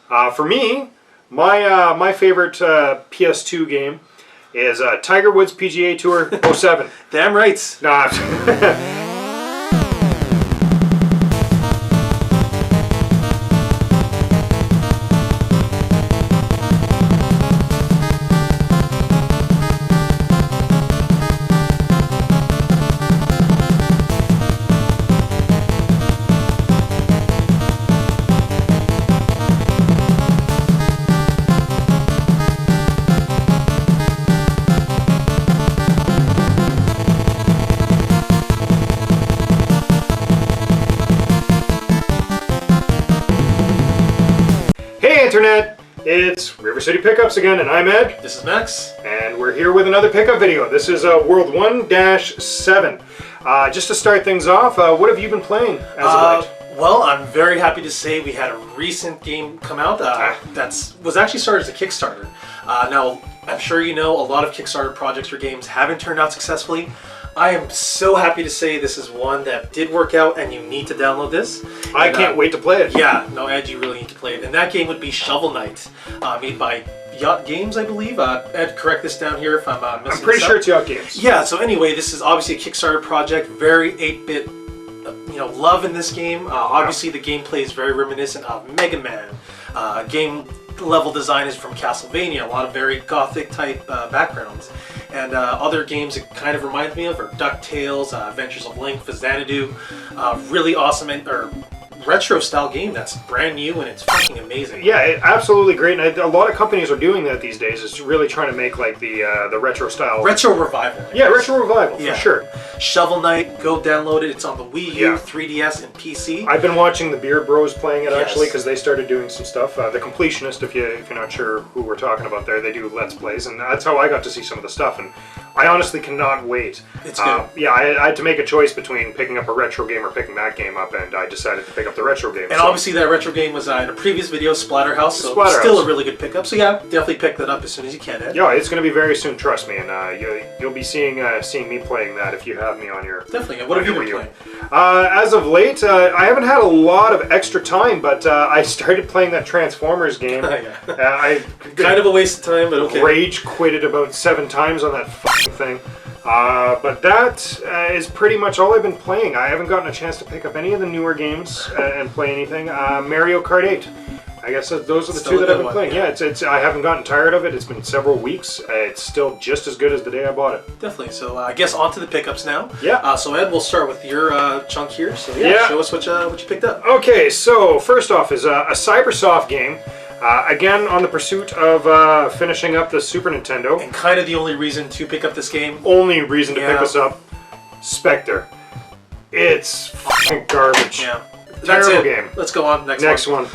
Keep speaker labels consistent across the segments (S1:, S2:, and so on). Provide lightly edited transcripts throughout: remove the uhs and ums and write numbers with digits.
S1: For me, my favorite PS2 game is Tiger Woods PGA Tour 07.
S2: Damn right.
S1: Nah. Hey Internet, it's River City Pickups again, and I'm Ed.
S2: This is Max.
S1: And we're here with another pickup video. This is World 1-7. Just to start things off, what have you been playing as of late?
S2: Well, I'm very happy to say we had a recent game come out that was actually started as a Kickstarter. Now, I'm sure you know a lot of Kickstarter projects or games haven't turned out successfully. I am so happy to say this is one that did work out, and you need to download this.
S1: I can't wait to play it.
S2: Yeah, no, Ed, you really need to play it. And that game would be Shovel Knight, made by Yacht Games, I believe. Ed, correct this down here if I'm missing.
S1: I'm pretty sure it's Yacht Games.
S2: Yeah, so anyway, this is obviously a Kickstarter project, very 8-bit, love in this game. Obviously, the gameplay is very reminiscent of Mega Man. Game level design is from Castlevania, a lot of very gothic type backgrounds. And other games it kind of reminds me of are DuckTales, Adventures of Link, Xanadu. Really awesome retro style game that's brand new and it's fucking amazing.
S1: Yeah, absolutely great. And a lot of companies are doing that these days. Is really trying to make like the retro style.
S2: Retro revival.
S1: Yeah, retro revival for sure.
S2: Shovel Knight, go download it. It's on the Wii U, 3DS, and PC.
S1: I've been watching the Beard Bros playing it actually because they started doing some stuff. The Completionist, if you're not sure who we're talking about there, they do Let's Plays, and that's how I got to see some of the stuff. And I honestly cannot wait.
S2: It's good.
S1: Yeah, I had to make a choice between picking up a retro game or picking that game up, and I decided to pick up the retro game.
S2: And obviously that retro game was in a previous video, Splatterhouse, so still a really good pickup. So yeah, definitely pick that up as soon as you can, Ed.
S1: Yeah, it's going to be very soon, trust me, and you'll be seeing me playing that if you have me on your...
S2: Definitely. What have you been playing?
S1: As of late, I haven't had a lot of extra time, but I started playing that Transformers game. I
S2: kind of a waste of time, but okay.
S1: Rage quitted about 7 times on that fucking thing. But that is pretty much all I've been playing. I haven't gotten a chance to pick up any of the newer games and play anything. Mario Kart 8. I guess those are the two that I've been playing. Yeah, it's I haven't gotten tired of it. It's been several weeks. It's still just as good as the day I bought it.
S2: Definitely. So I guess on to the pickups now.
S1: Yeah.
S2: So Ed, we'll start with your chunk here. So yeah, show us what you picked up.
S1: Okay, so first off is a Cybersoft game. Again, on the pursuit of finishing up the Super Nintendo.
S2: And kind of the only reason to pick up this game.
S1: Only reason to pick this up. Spectre. It's fucking garbage.
S2: Yeah.
S1: Terrible game.
S2: Let's go on.
S1: Next one.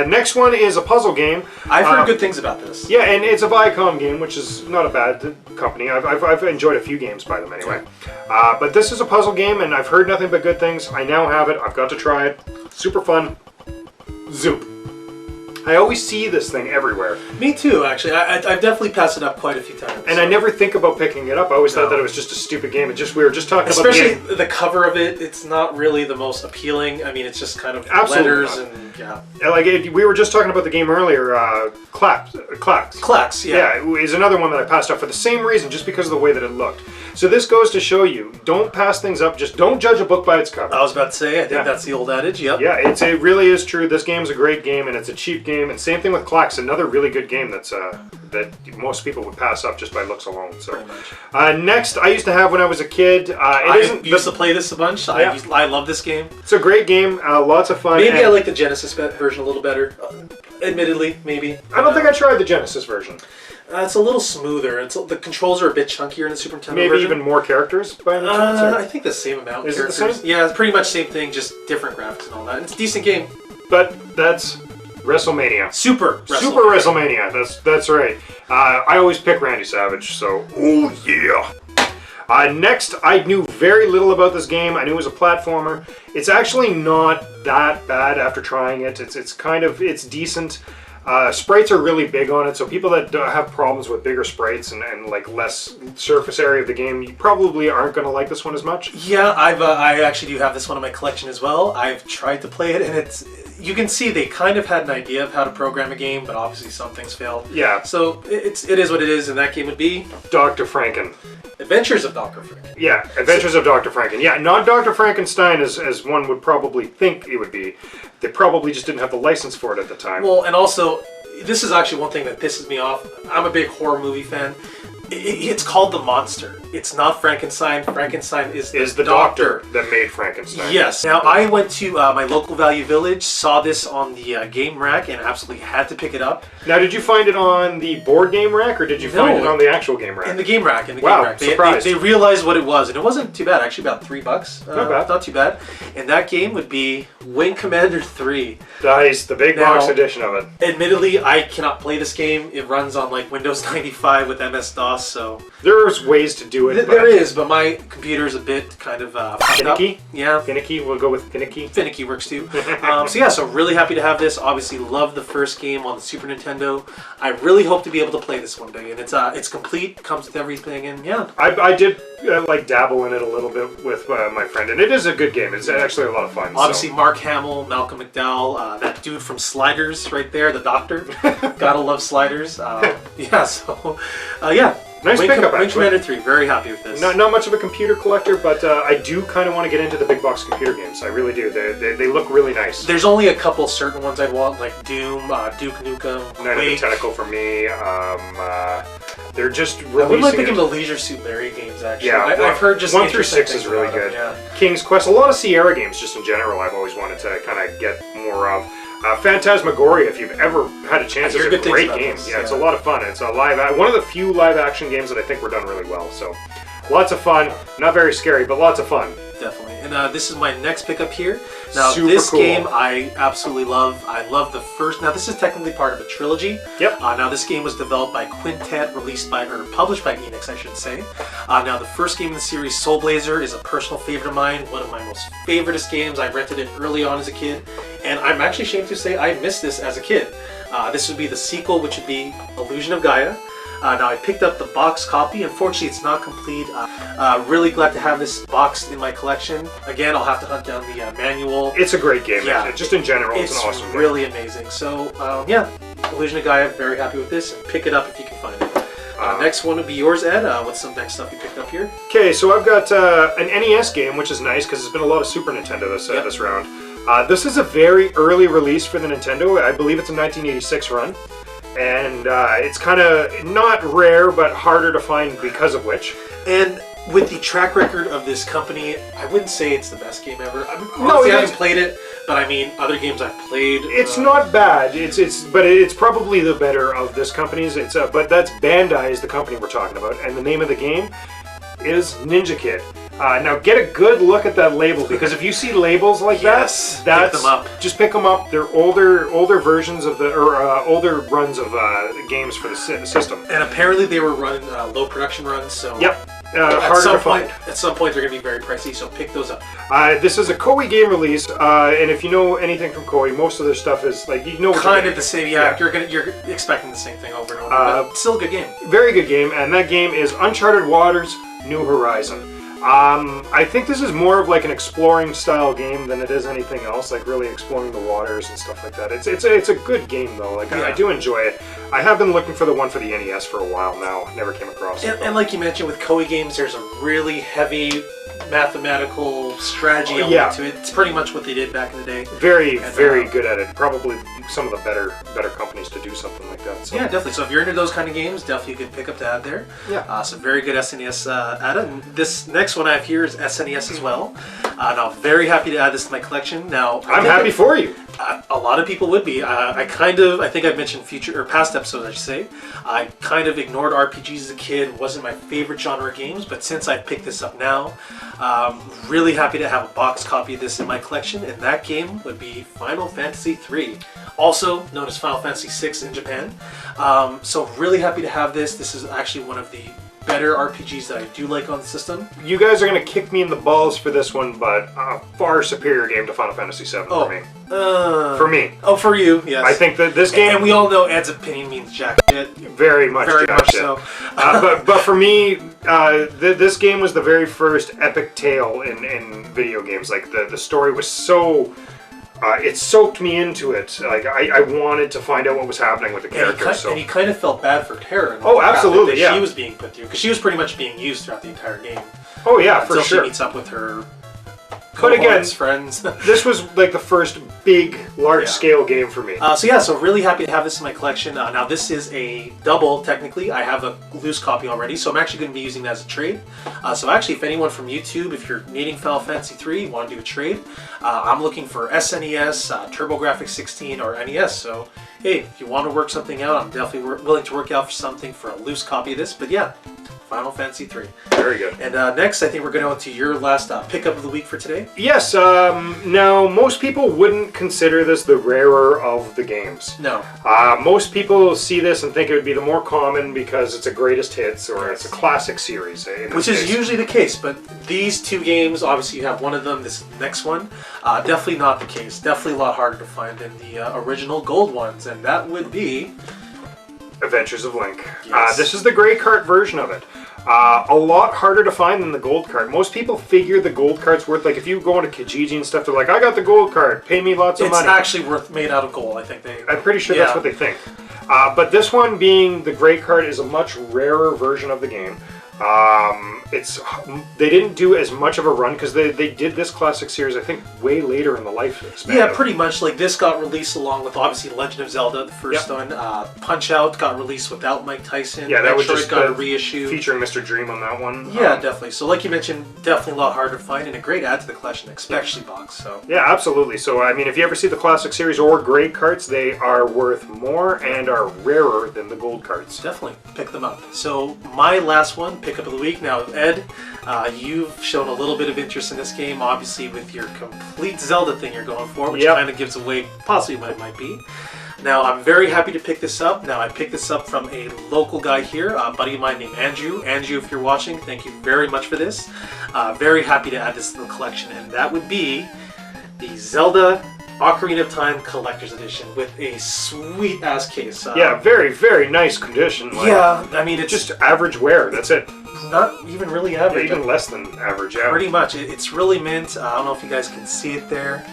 S1: Next one is a puzzle game.
S2: I've heard good things about this.
S1: Yeah, and it's a Viacom game, which is not a bad company. I've enjoyed a few games by them anyway. But this is a puzzle game, and I've heard nothing but good things. I now have it. I've got to try it. Super fun. Zoop. I always see this thing everywhere.
S2: Me too, actually. I've definitely passed it up quite a few times.
S1: And I never think about picking it up. I always thought that it was just a stupid game. We were just talking about
S2: the cover of it. It's not really the most appealing. I mean, it's just kind of letters and
S1: we were just talking about the game earlier. Clax.
S2: Yeah,
S1: is another one that I passed up for the same reason, just because of the way that it looked. So this goes to show you, don't pass things up. Just don't judge a book by its cover.
S2: I was about to say, I think that's the old adage. Yep.
S1: Yeah, it really is true. This game's a great game, and it's a cheap game. And same thing with Clax, another really good game that most people would pass up just by looks alone. So, next, I used to have when I was a kid.
S2: I used to play this a bunch. I love this game.
S1: It's a great game, lots of fun.
S2: Maybe I like the Genesis version a little better. Admittedly, maybe.
S1: I don't think I tried the Genesis version.
S2: It's a little smoother. The controls are a bit chunkier in the Super Nintendo
S1: Maybe
S2: version.
S1: even more characters by any chance?
S2: I think the same amount of characters.
S1: Is it the same?
S2: Yeah, it's pretty much same thing, just different graphics and all that. It's a decent game.
S1: But that's WrestleMania.
S2: Super
S1: WrestleMania. That's right. I always pick Randy Savage, so oh yeah. Next, I knew very little about this game. I knew it was a platformer. It's actually not that bad after trying it. It's decent. Sprites are really big on it, so people that have problems with bigger sprites and like less surface area of the game, you probably aren't going to like this one as much.
S2: Yeah, I actually do have this one in my collection as well. I've tried to play it, and you can see they kind of had an idea of how to program a game, but obviously some things failed.
S1: Yeah.
S2: So it is what it is, and that game would be
S1: Dr. Franken.
S2: Adventures of Dr. Franken.
S1: Yeah, Adventures of Dr. Franken. Yeah, not Dr. Frankenstein as one would probably think it would be. They probably just didn't have the license for it at the time.
S2: Well, and also, this is actually one thing that pisses me off. I'm a big horror movie fan. It's called The Monster. It's not Frankenstein. Frankenstein is the doctor
S1: that made Frankenstein.
S2: Yes. Now, I went to my local Value Village, saw this on the game rack, and absolutely had to pick it up.
S1: Now, did you find it on the board game rack, or did you find it on the actual game rack?
S2: In the game rack.
S1: Wow, surprised.
S2: They realized what it was, and it wasn't too bad. Actually, about $3.
S1: Not bad.
S2: Not too bad. And that game would be Wing Commander 3.
S1: Nice, the big box edition of it.
S2: Admittedly, I cannot play this game. It runs on like Windows 95 with MS-DOS, so...
S1: There's ways to do it.
S2: There is, but my computer is a bit kind of
S1: finicky.
S2: Yeah,
S1: finicky. We'll go with finicky.
S2: Finicky works too. So really happy to have this. Obviously, love the first game on the Super Nintendo. I really hope to be able to play this one day, and it's complete, comes with everything, and yeah.
S1: I did like dabble in it a little bit with my friend, and it is a good game. It's actually a lot of fun.
S2: Obviously, Mark Hamill, Malcolm McDowell, that dude from Sliders right there, the doctor. Gotta love Sliders. Yeah.
S1: Nice pickup,
S2: Wing
S1: actually.
S2: Commander 3, very happy with this.
S1: Not much of a computer collector, but I do kind of want to get into the big box computer games. I really do. They look really nice.
S2: There's only a couple certain ones I'd want, like Doom, Duke Nukem,
S1: Night of the Tentacle for me. They're just releasing.
S2: I wouldn't mind picking the Leisure Suit Larry games, actually.
S1: Yeah,
S2: I've heard just
S1: 1 through 6 is really good.
S2: Yeah.
S1: King's Quest, a lot of Sierra games just in general I've always wanted to kind of get more of. Phantasmagoria, if you've ever had a chance, it's a great game. Yeah, it's a lot of fun. It's a one of the few live action games that I think were done really well. So, lots of fun. Not very scary, but lots of fun.
S2: Definitely. And this is my next pickup here. Now,
S1: Super
S2: this
S1: cool.
S2: game I absolutely love. I love the first. Now, this is technically part of a trilogy.
S1: Yep.
S2: Now, this game was developed by Quintet, published by Enix, I should say. Now, the first game in the series, Soul Blazer, is a personal favorite of mine. One of my most favoriteest games. I rented it early on as a kid, and I'm actually ashamed to say I missed this as a kid. This would be the sequel, which would be Illusion of Gaia. Now I picked up the box copy. Unfortunately, it's not complete. Really glad to have this boxed in my collection. Again, I'll have to hunt down the manual.
S1: It's a great game.
S2: Yeah,
S1: just in general, it's an awesome game.
S2: It's really amazing. So yeah, Illusion of Gaia. Very happy with this. Pick it up if you can find it. Next one would be yours, Ed. What's some next stuff you picked up here?
S1: Okay, so I've got an NES game, which is nice because there's been a lot of Super Nintendo this round. This is a very early release for the Nintendo. I believe it's a 1986 run. And it's kind of not rare, but harder to find because of which.
S2: And with the track record of this company, I wouldn't say it's the best game ever.
S1: No,
S2: I haven't played it, but I mean, other games I've played.
S1: It's not bad. But it's probably the better of this company's. But that's Bandai is the company we're talking about, and the name of the game is Ninja Kid. Now get a good look at that label, because if you see labels like
S2: yes,
S1: that's
S2: pick them up.
S1: Just pick them up. They're older versions of older runs of games for the system.
S2: And apparently they were running low production runs, so
S1: yep. Harder to find.
S2: At some point they're going to be very pricey, so pick those up.
S1: This is a Koei game release, and if you know anything from Koei, most of their stuff is like
S2: kind of the same. Yeah, you're expecting the same thing over and over. But still a good game.
S1: Very good game, and that game is Uncharted Waters: New Horizon. I think this is more of like an exploring style game than it is anything else, like really exploring the waters and stuff like that. It's a good game though. Like I do enjoy it. I have been looking for the one for the NES for a while now. Never came across it.
S2: And like you mentioned with Koei games, there's a really heavy mathematical strategy element to it. It's pretty much what they did back in the day.
S1: Very good at it. Probably some of the better companies to do something like that. So.
S2: Yeah, definitely. So if you're into those kind of games, definitely a good pickup to add there.
S1: Yeah.
S2: Some very good SNES add it. And this next one I have here is SNES as well. Now, very happy to add this to my collection. Now,
S1: I'm happy for you.
S2: A lot of people would be. I think I've mentioned past episodes, I should say. I kind of ignored RPGs as a kid. Wasn't my favorite genre of games, but since I picked this up now, really happy to have a box copy of this in my collection, and that game would be Final Fantasy III, also known as Final Fantasy VI in Japan. So really happy to have this. This is actually one of the better RPGs that I do like on the system.
S1: You guys are going to kick me in the balls for this one, but a far superior game to Final Fantasy VII for me. For me.
S2: Oh, for you, yes.
S1: I think that this game...
S2: And we all know Ed's opinion means jack shit.
S1: Very much jack shit.
S2: So.
S1: But for me, this game was the very first epic tale in video games. Like, the story was so it soaked me into it. Like I wanted to find out what was happening with the character.
S2: And he kind of felt bad for Tara.
S1: Oh, absolutely, yeah.
S2: She was being put through because she was pretty much being used throughout the entire game.
S1: Oh yeah, for
S2: until
S1: sure.
S2: She meets up with her.
S1: But again,
S2: friends.
S1: This was like the first big, large-scale game for me.
S2: So really happy to have this in my collection. Now this is a double, technically. I have a loose copy already, so I'm actually going to be using that as a trade. So actually, if anyone from YouTube, if you're needing Final Fantasy 3, you want to do a trade, I'm looking for SNES, TurboGrafx 16, or NES. So hey, if you want to work something out, I'm definitely willing to work out for something for a loose copy of this. But yeah, Final Fantasy 3.
S1: Very good.
S2: And next, I think we're going to go to your last pickup of the week for today.
S1: Yes. Now, most people wouldn't consider this the rarer of the games.
S2: No.
S1: Most people see this and think it would be the more common because it's a greatest hits or it's a classic series.
S2: Which is usually the case, but these two games, obviously you have one of them, this next one, definitely not the case. Definitely a lot harder to find than the original gold ones, and that would be...
S1: Adventures of Link.
S2: Yes.
S1: This is the gray cart version of it. A lot harder to find than the gold cart. Most people figure the gold cart's worth, like if you go into Kijiji and stuff, they're like, I got the gold cart, pay me lots of money.
S2: It's actually made out of gold, I think.
S1: I'm pretty sure that's what they think. But this one being the gray cart is a much rarer version of the game. They didn't do as much of a run because they did this classic series, I think, way later in the lifespan.
S2: Yeah, pretty much. Like this got released along with obviously Legend of Zelda, the first one. Punch Out got released without Mike Tyson.
S1: Yeah, that was just
S2: got a reissue
S1: featuring Mr. Dream on that one.
S2: Yeah, definitely. So like you mentioned, definitely a lot harder to find and a great add to the collection, especially box. So
S1: yeah, absolutely. So I mean, if you ever see the classic series or gray carts, they are worth more and are rarer than the gold carts.
S2: Definitely pick them up. So my last one, pickup of the week. Now, Ed, you've shown a little bit of interest in this game, obviously with your complete Zelda thing you're going for, which kind of gives away possibly what it might be. Now, I'm very happy to pick this up. Now, I picked this up from a local guy here, a buddy of mine named Andrew. Andrew, if you're watching, thank you very much for this. Very happy to add this to the collection, and that would be the Zelda Ocarina of Time Collector's Edition with a sweet-ass case.
S1: Yeah, very, very nice condition. Like,
S2: yeah, I mean, it's
S1: just average wear, that's it.
S2: Not even really average.
S1: Yeah, even less than average, yeah.
S2: Pretty much. It's really mint. I don't know if you guys can see it there.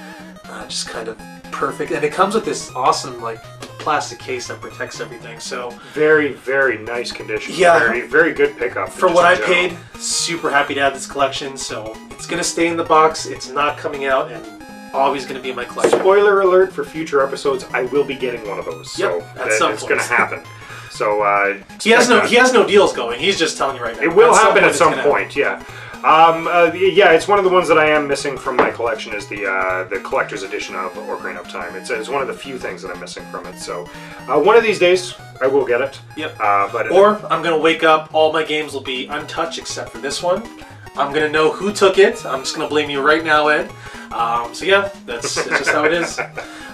S2: Just kind of perfect. And it comes with this awesome, like, plastic case that protects everything, so...
S1: Very, very nice condition.
S2: Yeah.
S1: Very, very good pickup.
S2: For what I paid, super happy to add this collection, so it's going to stay in the box. It's not coming out, and always going to be in my collection.
S1: Spoiler alert for future episodes, I will be getting one of those. So
S2: at some
S1: it's
S2: point.
S1: going to happen. So
S2: he has no deals going. He's just telling you right now.
S1: It will happen at some point. Yeah. Yeah, it's one of the ones that I am missing from my collection is the collector's edition of Ocarina of Time. It's one of the few things that I'm missing from it. So one of these days I will get it.
S2: Yep. Or I'm gonna wake up. All my games will be untouched except for this one. I'm gonna know who took it. I'm just gonna blame you right now, Ed. So yeah, that's just how it is.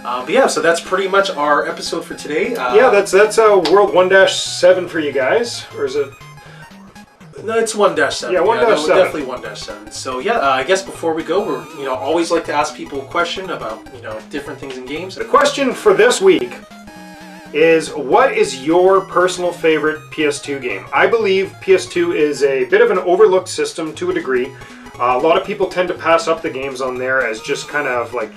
S2: But yeah, so that's pretty much our episode for today.
S1: Yeah, that's World 1-7 for you guys, or is it?
S2: No, it's 1-7.
S1: Yeah, 1-7.
S2: Definitely 1-7. So yeah, I guess before we go, we're always like to ask people a question about different things in games.
S1: The question for this week is, what is your personal favorite PS2 game? I believe PS2 is a bit of an overlooked system to a degree. A lot of people tend to pass up the games on there as just kind of like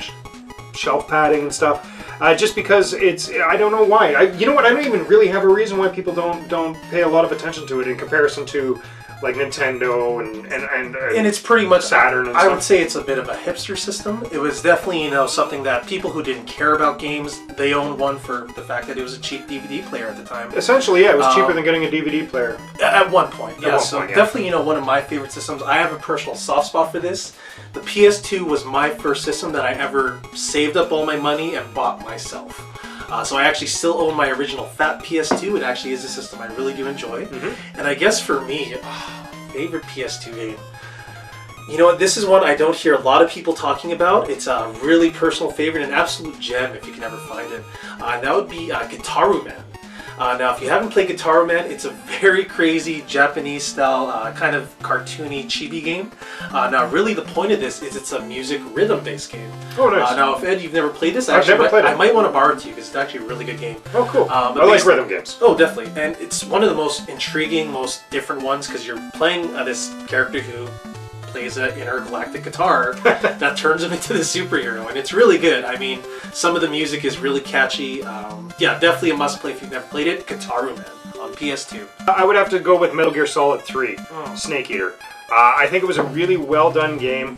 S1: shelf padding and stuff. Just because I don't know why. You know what? I don't even really have a reason why people don't pay a lot of attention to it in comparison to like Nintendo and
S2: it's pretty much
S1: Saturn and
S2: I
S1: stuff.
S2: would say it's a bit of a hipster system. It was definitely something that people who didn't care about games, they owned one for the fact that it was a cheap DVD player at the time.
S1: Essentially, yeah, it was cheaper than getting a DVD player.
S2: At one point, yeah. Definitely, one of my favorite systems. I have a personal soft spot for this. The PS2 was my first system that I ever saved up all my money and bought myself. So I actually still own my original fat PS2. It actually is a system I really do enjoy. Mm-hmm. And I guess for me, favorite PS2 game. You know what? This is one I don't hear a lot of people talking about. It's a really personal favorite, an absolute gem if you can ever find it. That would be Guitar Man. Now, if you haven't played Guitar Man, it's a very crazy Japanese-style, kind of cartoony, chibi game. Now, really, the point of this is it's a music rhythm-based game.
S1: Oh, nice.
S2: Now, if Ed, you've never played this,
S1: I've never played it.
S2: I might want to borrow it to you because it's actually a really good game.
S1: Oh, cool. I like rhythm games.
S2: Oh, definitely. And it's one of the most intriguing, most different ones because you're playing this character who plays an intergalactic guitar that turns him into the superhero, and it's really good. I mean, some of the music is really catchy. Yeah, definitely a must play if you've never played it. Guitaru Man on PS2.
S1: I would have to go with Metal Gear Solid 3, Snake Eater. I think it was a really well done game.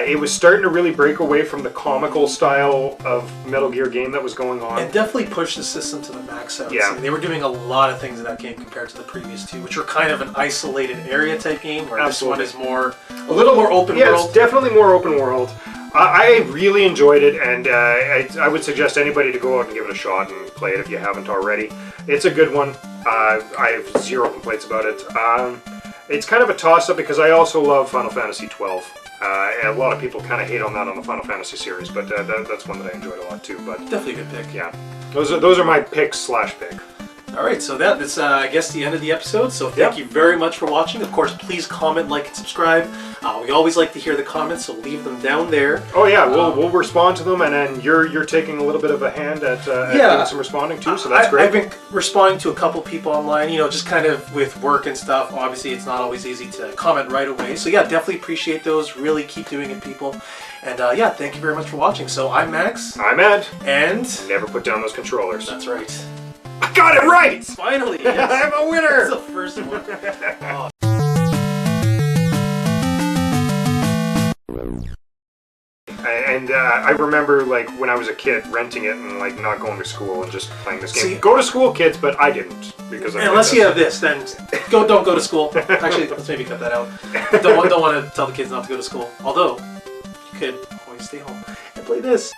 S1: It was starting to really break away from the comical style of Metal Gear game that was going on.
S2: And definitely pushed the system to the max, I would
S1: Yeah.
S2: say. They were doing a lot of things in that game compared to the previous two, which were kind of an isolated area type game, where
S1: Absolutely.
S2: this one is more, a little more open
S1: Yeah,
S2: world.
S1: it's definitely more open world. I really enjoyed it, and I would suggest anybody to go out and give it a shot and play it if you haven't already. It's a good one. I have zero complaints about it. It's kind of a toss-up because I also love Final Fantasy 12. And a lot of people kind of hate on that on the Final Fantasy series, but that's one that I enjoyed a lot too. But
S2: Definitely a good pick.
S1: yeah, those are my picks/pick.
S2: All right, so that's I guess the end of the episode. So thank you very much for watching. Of course, please comment, like, and subscribe. We always like to hear the comments, so leave them down there.
S1: Oh yeah, we'll respond to them, and then you're taking a little bit of a hand at doing some responding too. So that's great.
S2: I've been responding to a couple people online, just kind of with work and stuff. Obviously, it's not always easy to comment right away. So yeah, definitely appreciate those. Really keep doing it, people. And yeah, thank you very much for watching. So I'm Max.
S1: I'm Ed.
S2: And
S1: never put down those controllers.
S2: that's right.
S1: I got it right!
S2: Finally, yes.
S1: I'm a winner!
S2: That's the first one. Oh.
S1: And I remember, like, when I was a kid, renting it and, like, not going to school and just playing this game.
S2: See,
S1: go to school, kids, but I didn't, because I
S2: unless you have this, then don't go to school. Actually, let's maybe cut that out. Don't want to tell the kids not to go to school. Although, you could always stay home and play this.